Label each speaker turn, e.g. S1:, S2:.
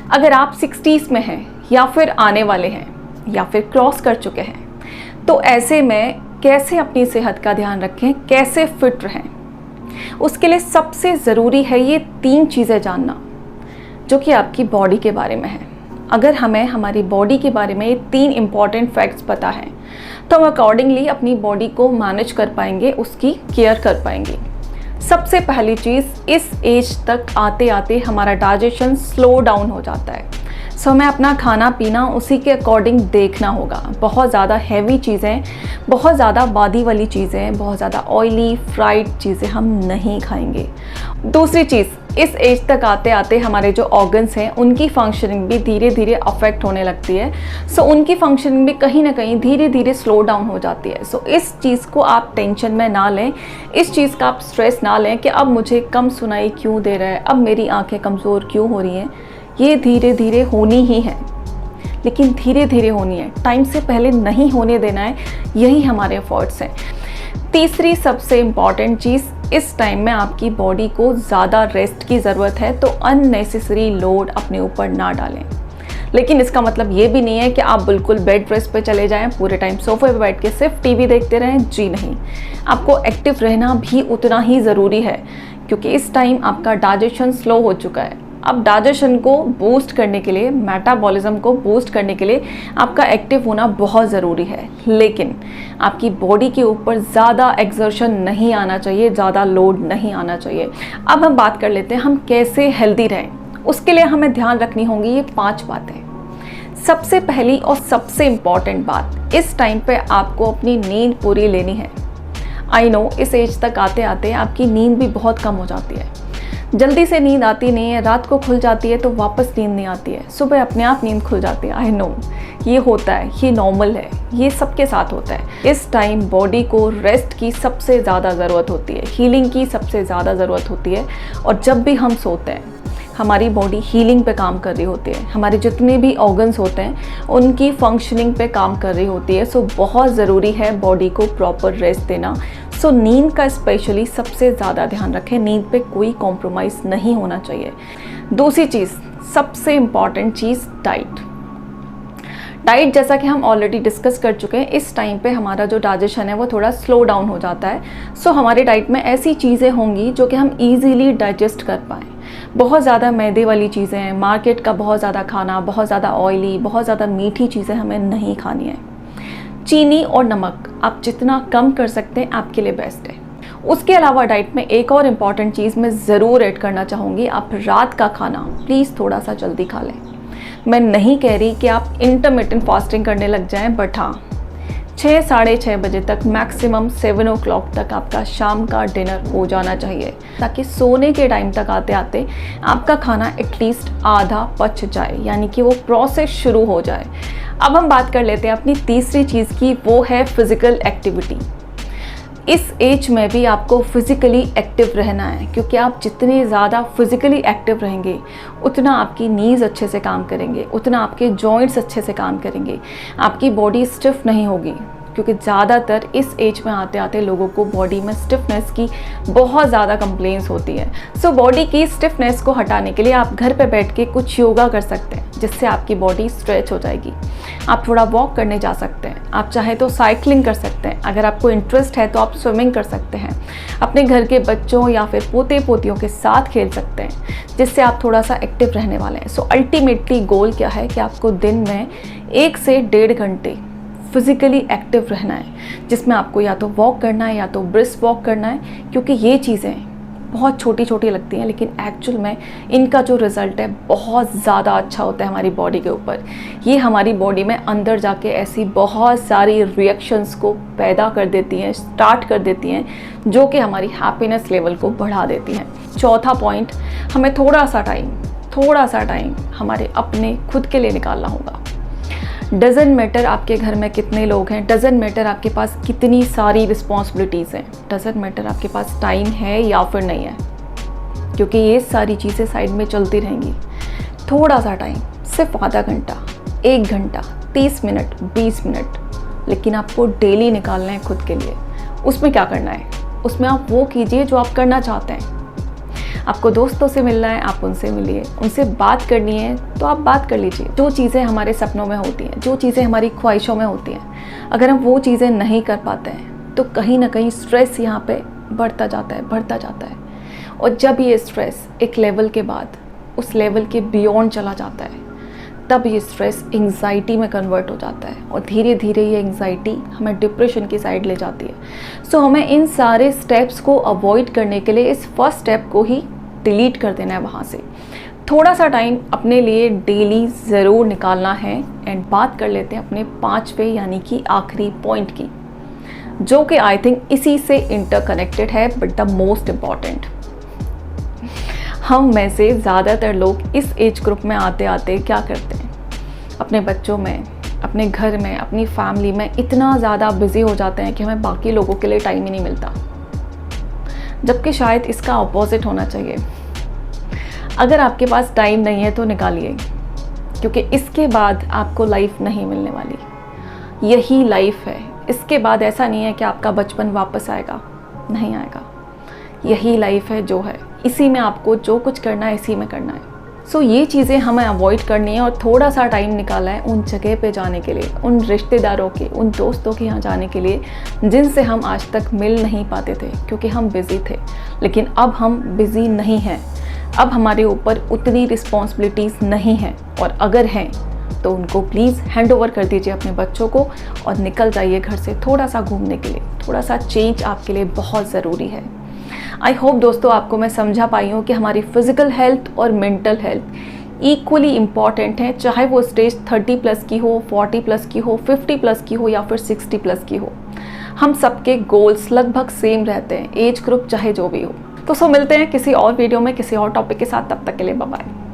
S1: अगर आप 60s में हैं या फिर आने वाले हैं या फिर क्रॉस कर चुके हैं, तो ऐसे में कैसे अपनी सेहत का ध्यान रखें, कैसे फिट रहें, उसके लिए सबसे ज़रूरी है ये 3 चीज़ें जानना जो कि आपकी बॉडी के बारे में है। अगर हमें हमारी बॉडी के बारे में ये 3 इम्पॉर्टेंट फैक्ट्स पता है तो हम अकॉर्डिंगली अपनी बॉडी को मैनेज कर पाएंगे, उसकी केयर कर पाएंगे। सबसे पहली चीज़, इस एज तक आते आते हमारा डाइजेशन स्लो डाउन हो जाता है। सो हमें अपना खाना पीना उसी के अकॉर्डिंग देखना होगा। बहुत ज़्यादा हैवी चीज़ें, बहुत ज़्यादा बादी वाली चीज़ें, बहुत ज़्यादा ऑयली फ्राइड चीज़ें हम नहीं खाएंगे। दूसरी चीज़, इस एज तक आते आते हमारे जो ऑर्गन्स हैं उनकी फंक्शनिंग भी धीरे धीरे अफेक्ट होने लगती है। सो उनकी फंक्शनिंग भी कहीं ना कहीं धीरे धीरे स्लो डाउन हो जाती है। सो इस चीज़ को आप टेंशन में ना लें, इस चीज़ का आप स्ट्रेस ना लें कि अब मुझे कम सुनाई क्यों दे रहा है, अब मेरी आंखें कमज़ोर क्यों हो रही हैं। ये धीरे धीरे होनी ही है, लेकिन धीरे धीरे होनी है, टाइम से पहले नहीं होने देना है। यही हमारे एफर्ट्स हैं। तीसरी सबसे इम्पॉर्टेंट चीज़, इस टाइम में आपकी बॉडी को ज़्यादा रेस्ट की ज़रूरत है, तो अननेसेसरी लोड अपने ऊपर ना डालें। लेकिन इसका मतलब ये भी नहीं है कि आप बिल्कुल बेड रेस्ट पे चले जाएं, पूरे टाइम सोफे पे बैठ के सिर्फ टीवी देखते रहें। जी नहीं, आपको एक्टिव रहना भी उतना ही ज़रूरी है, क्योंकि इस टाइम आपका डाइजेशन स्लो हो चुका है। अब डाइजेशन को बूस्ट करने के लिए, मेटाबॉलिज्म को बूस्ट करने के लिए आपका एक्टिव होना बहुत ज़रूरी है। लेकिन आपकी बॉडी के ऊपर ज़्यादा एक्सर्शन नहीं आना चाहिए, ज़्यादा लोड नहीं आना चाहिए। अब हम बात कर लेते हैं हम कैसे हेल्दी रहें। उसके लिए हमें ध्यान रखनी होंगी ये 5 बातें। सबसे पहली और सबसे इम्पॉर्टेंट बात, इस टाइम पे आपको अपनी नींद पूरी लेनी है। आई नो, इस एज तक आते आते आपकी नींद भी बहुत कम हो जाती है। जल्दी से नींद आती नहीं है, रात को खुल जाती है तो वापस नींद नहीं आती है, सुबह अपने आप नींद खुल जाती है। आई नो, ये होता है, ये नॉर्मल है, ये सबके साथ होता है। इस टाइम बॉडी को रेस्ट की सबसे ज़्यादा ज़रूरत होती है, हीलिंग की सबसे ज़्यादा ज़रूरत होती है। और जब भी हम सोते हैं हमारी बॉडी हीलिंग पे काम कर रही होती है, हमारे जितने भी ऑर्गन्स होते हैं उनकी फंक्शनिंग पे काम कर रही होती है। सो बहुत ज़रूरी है बॉडी को प्रॉपर रेस्ट देना। सो नींद का स्पेशली सबसे ज़्यादा ध्यान रखें, नींद पे कोई कॉम्प्रोमाइज़ नहीं होना चाहिए। दूसरी चीज़, सबसे इम्पॉर्टेंट चीज़, डाइट। डाइट जैसा कि हम ऑलरेडी डिस्कस कर चुके हैं, इस टाइम पे हमारा जो डाइजेशन है वो थोड़ा स्लो डाउन हो जाता है। सो हमारी डाइट में ऐसी चीज़ें होंगी जो कि हम ईजीली डाइजेस्ट कर पाएँ। बहुत ज़्यादा मैदे वाली चीज़ें हैं, मार्केट का बहुत ज़्यादा खाना, बहुत ज़्यादा ऑयली, बहुत ज़्यादा मीठी चीज़ें हमें नहीं खानी है। चीनी और नमक आप जितना कम कर सकते हैं आपके लिए बेस्ट है। उसके अलावा डाइट में एक और इम्पॉर्टेंट चीज़ मैं ज़रूर ऐड करना चाहूँगी, आप रात का खाना प्लीज़ थोड़ा सा जल्दी खा लें। मैं नहीं कह रही कि आप इंटरमिटेंट फास्टिंग करने लग जाएं, बट हाँ, 6 साढ़े 6 बजे तक, मैक्सिमम 7 o'clock तक आपका शाम का डिनर हो जाना चाहिए, ताकि सोने के टाइम तक आते आते आपका खाना एटलीस्ट आधा पच जाए, यानी कि वो प्रोसेस शुरू हो जाए। अब हम बात कर लेते हैं अपनी तीसरी चीज़ की, वो है फिज़िकल एक्टिविटी। इस एज में भी आपको फिज़िकली एक्टिव रहना है, क्योंकि आप जितने ज़्यादा फिज़िकली एक्टिव रहेंगे उतना आपकी नीज़ अच्छे से काम करेंगे, उतना आपके जॉइंट्स अच्छे से काम करेंगे, आपकी बॉडी स्टिफ नहीं होगी। क्योंकि ज़्यादातर इस एज में आते आते लोगों को बॉडी में स्टिफनेस की बहुत ज़्यादा कंप्लेंट्स होती है। सो बॉडी की स्टिफनेस को हटाने के लिए आप घर पे बैठ के कुछ योगा कर सकते हैं, जिससे आपकी बॉडी स्ट्रेच हो जाएगी। आप थोड़ा वॉक करने जा सकते हैं, आप चाहे तो साइकिलिंग कर सकते हैं, अगर आपको इंटरेस्ट है तो आप स्विमिंग कर सकते हैं, अपने घर के बच्चों या फिर पोते पोतियों के साथ खेल सकते हैं, जिससे आप थोड़ा सा एक्टिव रहने वाले हैं। सो अल्टीमेटली गोल क्या है कि आपको दिन में 1 से 1.5 घंटे फिज़िकली एक्टिव रहना है, जिसमें आपको या तो वॉक करना है या तो ब्रिस्क वॉक करना है। क्योंकि ये चीज़ें बहुत छोटी छोटी लगती हैं, लेकिन एक्चुअल में इनका जो रिज़ल्ट है बहुत ज़्यादा अच्छा होता है हमारी बॉडी के ऊपर। ये हमारी बॉडी में अंदर जाके ऐसी बहुत सारी रिएक्शंस को पैदा कर देती हैं, स्टार्ट कर देती हैं, जो कि हमारी हैप्पीनेस लेवल को बढ़ा देती हैं। चौथा पॉइंट, हमें थोड़ा सा टाइम हमारे अपने खुद के लिए निकालना होगा। डज़न मैटर आपके घर में कितने लोग हैं, डज़न मैटर आपके पास कितनी सारी रिस्पॉन्सिबिलिटीज़ हैं, डज़न मैटर आपके पास टाइम है या फिर नहीं है, क्योंकि ये सारी चीज़ें साइड में चलती रहेंगी। थोड़ा सा टाइम, सिर्फ आधा घंटा, 1 घंटा, 30 मिनट, 20 मिनट, लेकिन आपको डेली निकालना है खुद के लिए। उसमें क्या करना है, उसमें आप वो कीजिए जो आप करना चाहते हैं। आपको दोस्तों से मिलना है, आप उनसे मिलिए। उनसे बात करनी है तो आप बात कर लीजिए। जो चीज़ें हमारे सपनों में होती हैं, जो चीज़ें हमारी ख्वाहिशों में होती हैं, अगर हम वो चीज़ें नहीं कर पाते हैं तो कहीं ना कहीं स्ट्रेस यहाँ पे बढ़ता जाता है। और जब ये स्ट्रेस एक लेवल के बाद उस लेवल के बियॉन्ड चला जाता है, तब ये स्ट्रेस एंग्जाइटी में कन्वर्ट हो जाता है और धीरे धीरे ये एंग्जाइटी हमें डिप्रेशन की साइड ले जाती है। सो हमें इन सारे स्टेप्स को अवॉइड करने के लिए इस फर्स्ट स्टेप को ही डिलीट कर देना है वहाँ से। थोड़ा सा टाइम अपने लिए डेली ज़रूर निकालना है। एंड बात कर लेते हैं अपने 5वें यानी कि आखिरी पॉइंट की, जो कि आई थिंक इसी से इंटरकनेक्टेड है बट द मोस्ट इम्पॉर्टेंट। हम में से ज़्यादातर लोग इस एज ग्रुप में आते आते क्या करते हैं, अपने बच्चों में, अपने घर में, अपनी फैमिली में इतना ज़्यादा बिजी हो जाते हैं कि हमें बाकी लोगों के लिए टाइम ही नहीं मिलता, जबकि शायद इसका ऑपोजिट होना चाहिए। अगर आपके पास टाइम नहीं है तो निकालिए, क्योंकि इसके बाद आपको लाइफ नहीं मिलने वाली। यही लाइफ है। इसके बाद ऐसा नहीं है कि आपका बचपन वापस आएगा, नहीं आएगा। यही लाइफ है जो है, इसी में आपको जो कुछ करना है इसी में करना है। सो ये चीज़ें हमें अवॉइड करनी है और थोड़ा सा टाइम निकाला है उन जगह पे जाने के लिए, उन रिश्तेदारों के, उन दोस्तों के यहाँ जाने के लिए जिनसे हम आज तक मिल नहीं पाते थे क्योंकि हम बिज़ी थे। लेकिन अब हम बिज़ी नहीं हैं, अब हमारे ऊपर उतनी रिस्पॉन्सिबिलिटीज़ नहीं हैं, और अगर हैं तो उनको प्लीज़ हैंड ओवर कर दीजिए अपने बच्चों को और निकल जाइए घर से थोड़ा सा घूमने के लिए। थोड़ा सा चेंज आपके लिए बहुत ज़रूरी है। आई होप दोस्तों आपको मैं समझा पाई हूँ कि हमारी फिज़िकल हेल्थ और मेंटल हेल्थ इक्वली इम्पॉर्टेंट है, चाहे वो स्टेज 30+ की हो, 40+ की हो, 50+ की हो या फिर 60+ की हो। हम सबके गोल्स लगभग सेम रहते हैं, एज ग्रुप चाहे जो भी हो। तो मिलते हैं किसी और वीडियो में किसी और टॉपिक के साथ। तब तक के लिए बाय बाय।